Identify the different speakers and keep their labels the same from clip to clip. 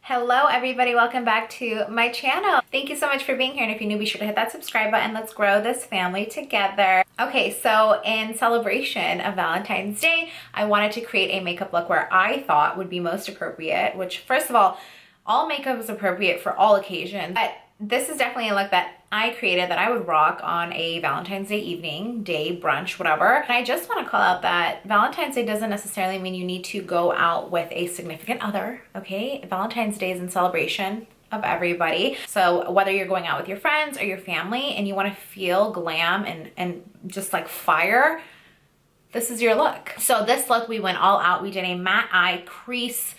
Speaker 1: Hello everybody, welcome back to my channel. Thank you so much for being here, and if you're new, be sure to hit that subscribe button. Let's grow this family together. Okay, so in celebration of Valentine's Day, I wanted to create a makeup look where I thought would be most appropriate, which first of all makeup is appropriate for all occasions, but this is definitely a look that I created that I would rock on a Valentine's Day evening, day, brunch, whatever. And I just want to call out that Valentine's Day doesn't necessarily mean you need to go out with a significant other, okay? Valentine's Day is in celebration of everybody. So whether you're going out with your friends or your family and you want to feel glam and just like fire, this is your look. So this look, we went all out. We did a matte eye crease,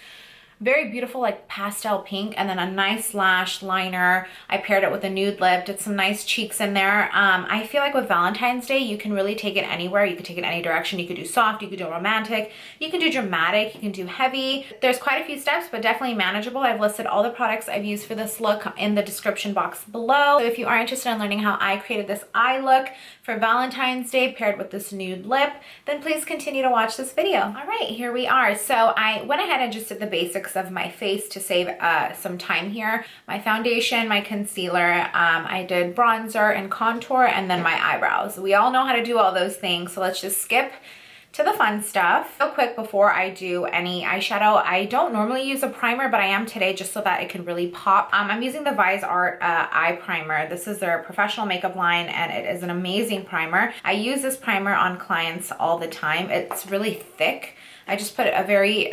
Speaker 1: very beautiful like pastel pink, and then a nice lash liner. I paired it with a nude lip, did some nice cheeks in there. I feel like with Valentine's Day, you can really take it anywhere. You could take it any direction. You could do soft, you could do romantic, you can do dramatic, you can do heavy. There's quite a few steps, but definitely manageable. I've listed all the products I've used for this look in the description box below. So if you are interested in learning how I created this eye look for Valentine's Day paired with this nude lip, then please continue to watch this video. All right, here we are. So I went ahead and just did the basics of my face to save some time here. My foundation, my concealer, I did bronzer and contour, and then my eyebrows. We all know how to do all those things, so let's just skip to the fun stuff. Real quick before I do any eyeshadow, I don't normally use a primer, but I am today just so that it can really pop. I'm using the Vise Art eye primer. This is their professional makeup line, and it is an amazing primer. I use this primer on clients all the time. It's really thick. I just put a very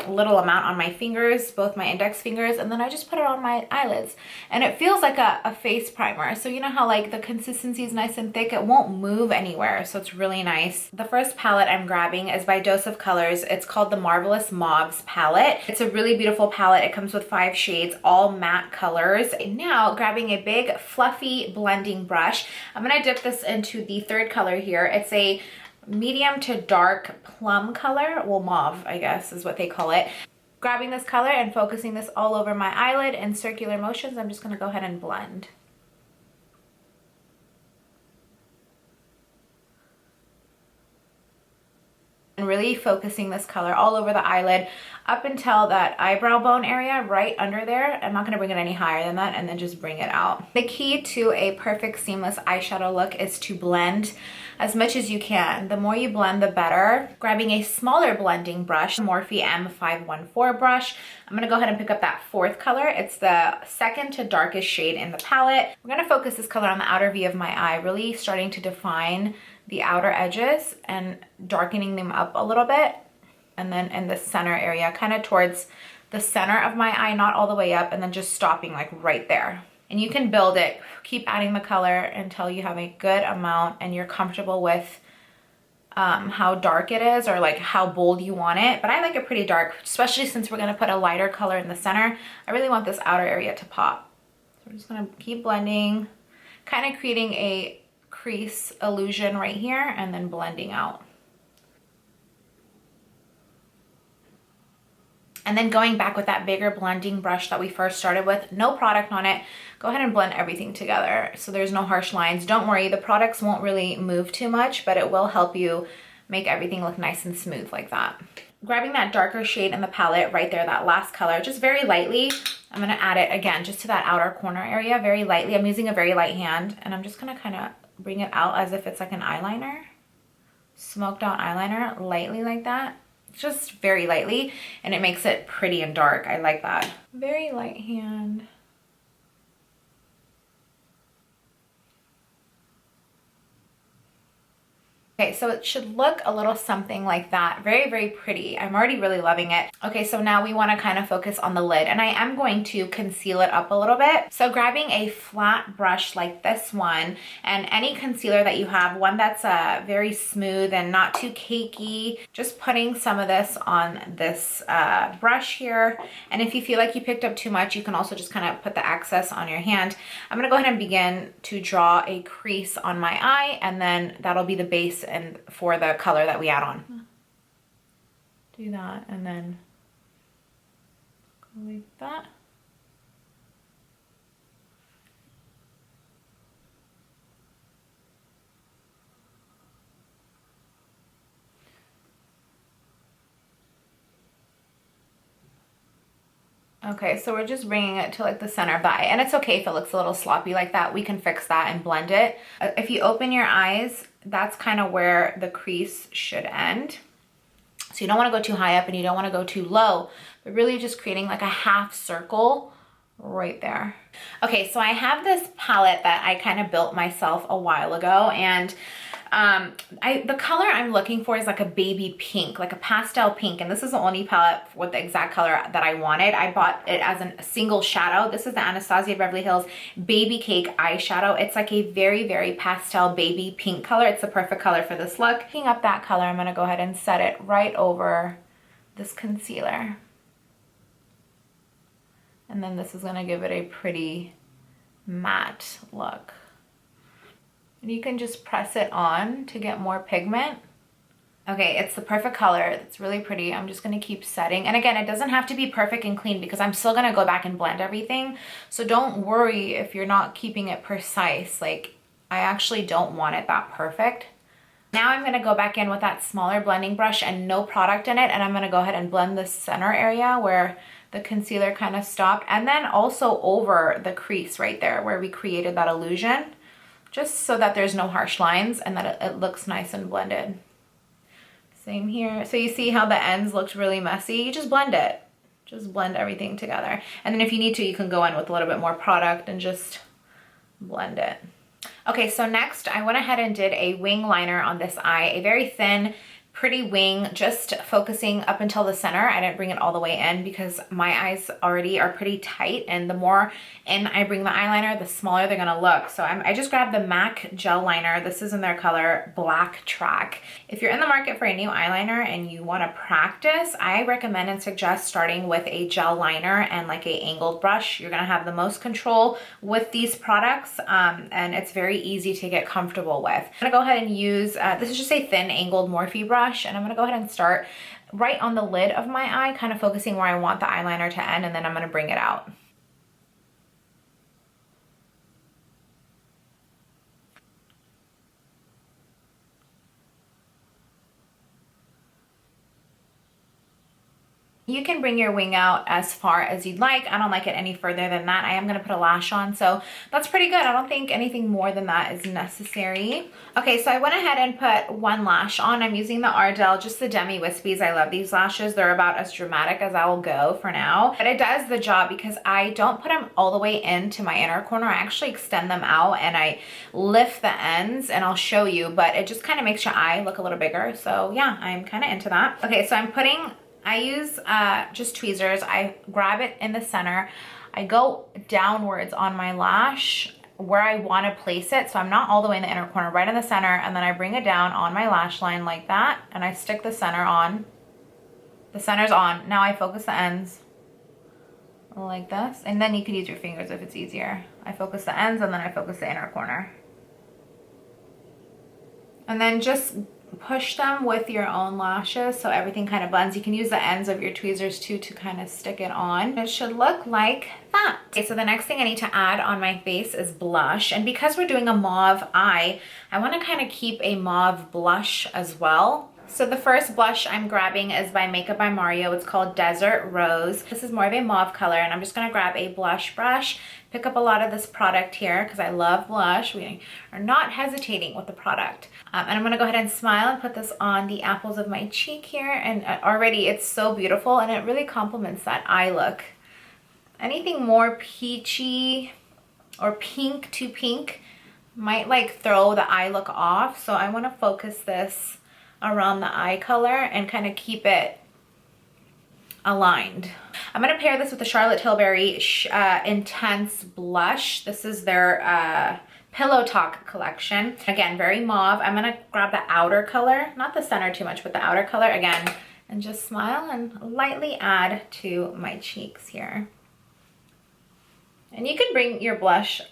Speaker 1: little amount on my fingers, both my index fingers, and then I just put it on my eyelids. And it feels like a face primer. So you know how like the consistency is nice and thick? It won't move anywhere, so it's really nice. The first palette I'm grabbing is by Dose of Colors. It's called the Marvelous Mauves palette. It's a really beautiful palette. It comes with 5 shades, all matte colors. Now, grabbing a big fluffy blending brush, I'm gonna dip this into the third color here. It's a medium to dark plum color, well, mauve I guess is what they call it. Grabbing this color and focusing this all over my eyelid in circular motions, I'm just going to go ahead and blend. And really focusing this color all over the eyelid up until that eyebrow bone area right under there. I'm not going to bring it any higher than that, and then just bring it out. The key to a perfect seamless eyeshadow look is to blend as much as you can. The more you blend, the better. Grabbing a smaller blending brush, Morphe M514 brush, I'm going to go ahead and pick up that 4th color. It's the second to darkest shade in the palette. We're going to focus this color on the outer V of my eye, really starting to define the outer edges and darkening them up a little bit. And then in the center area, kind of towards the center of my eye, not all the way up, and then just stopping like right there. And you can build it, keep adding the color until you have a good amount and you're comfortable with how dark it is, or like how bold you want it. But I like it pretty dark, especially since we're gonna put a lighter color in the center. I really want this outer area to pop. So we're just gonna keep blending, kind of creating a crease illusion right here, and then blending out. And then going back with that bigger blending brush that we first started with, no product on it, go ahead and blend everything together so there's no harsh lines. Don't worry, the products won't really move too much, but it will help you make everything look nice and smooth like that. Grabbing that darker shade in the palette right there, that last color, just very lightly, I'm gonna add it again just to that outer corner area, very lightly. I'm using a very light hand, and I'm just gonna kind of bring it out as if it's like an eyeliner, smoked out eyeliner, lightly like that. Just very lightly, and it makes it pretty and dark. I like that. Very light hand. Okay, so it should look a little something like that. Very, very pretty. I'm already really loving it. Okay, so now we want to kind of focus on the lid, and I am going to conceal it up a little bit. So grabbing a flat brush like this one, and any concealer that you have, one that's very smooth and not too cakey, just putting some of this on this brush here. And if you feel like you picked up too much, you can also just kind of put the excess on your hand. I'm gonna go ahead and begin to draw a crease on my eye, and then that'll be the base and for the color that we add on. Do that, and then go like that. Okay, so we're just bringing it to like the center of the eye, and it's okay if it looks a little sloppy like that. We can fix that and blend it. If you open your eyes, that's kind of where the crease should end. So you don't want to go too high up and you don't want to go too low, but really just creating like a half circle right there. Okay, so I have this palette that I kind of built myself a while ago, and the color I'm looking for is like a baby pink, like a pastel pink, and this is the only palette with the exact color that I wanted. I bought it as a single shadow. This is the Anastasia Beverly Hills Baby Cake eyeshadow. It's like a very, very pastel baby pink color. It's the perfect color for this look. Picking up that color, I'm gonna go ahead and set it right over this concealer. And then this is gonna give it a pretty matte look. And you can just press it on to get more pigment. Okay, it's the perfect color. It's really pretty. I'm just gonna keep setting. And again, it doesn't have to be perfect and clean because I'm still gonna go back and blend everything. So don't worry if you're not keeping it precise. Like, I actually don't want it that perfect. Now I'm gonna go back in with that smaller blending brush and no product in it, and I'm gonna go ahead and blend the center area where the concealer kind of stopped, and then also over the crease right there where we created that illusion, just so that there's no harsh lines and that it looks nice and blended. Same here. So you see how the ends looked really messy? You just blend it. Just blend everything together. And then if you need to, you can go in with a little bit more product and just blend it. Okay, so next I went ahead and did a wing liner on this eye, a very thin, pretty wing, just focusing up until the center. I didn't bring it all the way in because my eyes already are pretty tight, and the more in I bring the eyeliner, the smaller they're gonna look. So I just grabbed the MAC gel liner. This is in their color Black Track. If you're in the market for a new eyeliner and you wanna practice, I recommend and suggest starting with a gel liner and like a angled brush. You're gonna have the most control with these products, and it's very easy to get comfortable with. I'm gonna go ahead and use, this is just a thin angled Morphe brush, and I'm gonna go ahead and start right on the lid of my eye, kind of focusing where I want the eyeliner to end, and then I'm gonna bring it out. You can bring your wing out as far as you'd like. I don't like it any further than that. I am gonna put a lash on, so that's pretty good. I don't think anything more than that is necessary. Okay, so I went ahead and put one lash on. I'm using the Ardell, just the Demi Wispies. I love these lashes. They're about as dramatic as I will go for now. But it does the job because I don't put them all the way into my inner corner. I actually extend them out and I lift the ends, and I'll show you, but it just kind of makes your eye look a little bigger. So yeah, I'm kind of into that. Okay, so I use just tweezers. I grab it in the center. I go downwards on my lash where I want to place it. So I'm not all the way in the inner corner, right in the center. And then I bring it down on my lash line like that. And I stick the center on. The center's on. Now I focus the ends like this. And then you could use your fingers if it's easier. I focus the ends and then I focus the inner corner. And then just push them with your own lashes so everything kind of blends. You can use the ends of your tweezers too to kind of stick it on. It should look like that. Okay, so the next thing I need to add on my face is blush. And because we're doing a mauve eye, I want to kind of keep a mauve blush as well. So the first blush I'm grabbing is by Makeup by Mario. It's called Desert Rose. This is more of a mauve color, and I'm just gonna grab a blush brush, pick up a lot of this product here because I love blush. We are not hesitating with the product. And I'm gonna go ahead and smile and put this on the apples of my cheek here. And already it's so beautiful, and it really complements that eye look. Anything more peachy or pink to pink might like throw the eye look off. So I wanna focus this around the eye color and kind of keep it aligned. I'm going to pair this with the Charlotte Tilbury Intense Blush. This is their Pillow Talk collection. Again, very mauve. I'm going to grab the outer color, not the center too much, but the outer color again, and just smile and lightly add to my cheeks here. And you can bring your blush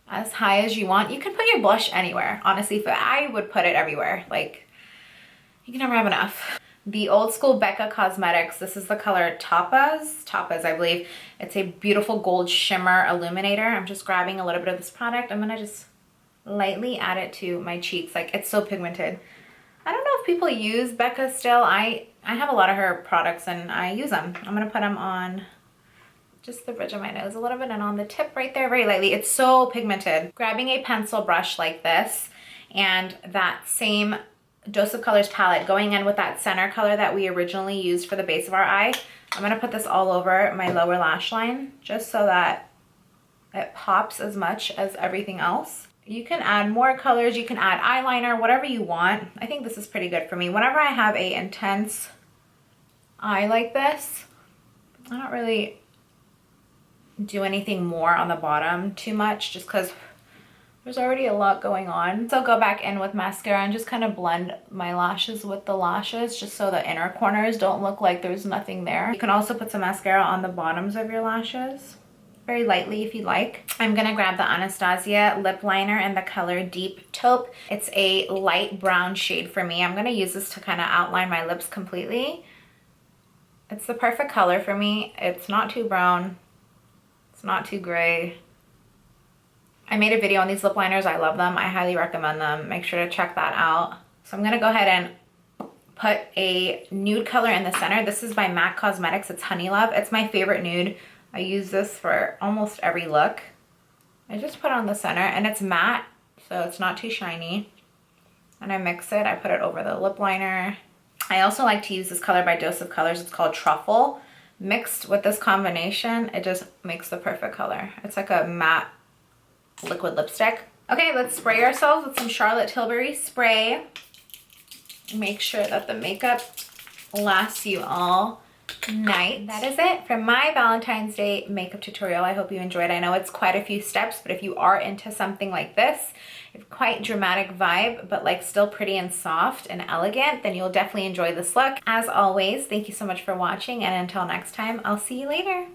Speaker 1: as high as you want. You can put your blush anywhere, honestly, but I would put it everywhere. Like, you can never have enough. The old school Becca Cosmetics, this is the color TOPAZ, I believe. It's a beautiful gold shimmer illuminator. I'm just grabbing a little bit of this product. I'm gonna just lightly add it to my cheeks. Like, it's so pigmented. I don't know if people use Becca still. I have a lot of her products and I use them. I'm gonna put them on just the bridge of my nose a little bit and on the tip right there very lightly. It's so pigmented. Grabbing a pencil brush like this and that same Dose of Colors palette, going in with that center color that we originally used for the base of our eye. I'm gonna put this all over my lower lash line just so that it pops as much as everything else. You can add more colors, you can add eyeliner, whatever you want. I think this is pretty good for me. Whenever I have a intense eye like this, I don't really do anything more on the bottom too much just because there's already a lot going on. So I'll go back in with mascara and just kind of blend my lashes with the lashes just so the inner corners don't look like there's nothing there. You can also put some mascara on the bottoms of your lashes, very lightly if you like. I'm gonna grab the Anastasia Lip Liner in the color Deep Taupe. It's a light brown shade for me. I'm gonna use this to kind of outline my lips completely. It's the perfect color for me. It's not too brown. It's not too gray. I made a video on these lip liners. I love them. I highly recommend them. Make sure to check that out. So I'm gonna go ahead and put a nude color in the center. This is by Becca Cosmetics. It's Honey Love. It's my favorite nude. I use this for almost every look. I just put it on the center and it's matte, so it's not too shiny. And I mix it. I put it over the lip liner. I also like to use this color by Dose of Colors. It's called Truffle. Mixed with this combination, it just makes the perfect color. It's like a matte liquid lipstick. Okay, let's spray ourselves with some Charlotte Tilbury spray. Make sure that the makeup lasts you all night. That is it for my Valentine's Day makeup tutorial. I hope you enjoyed. I know it's quite a few steps, but if you are into something like this, quite dramatic vibe, but like still pretty and soft and elegant, then you'll definitely enjoy this look. As always, thank you so much for watching, and until next time, I'll see you later.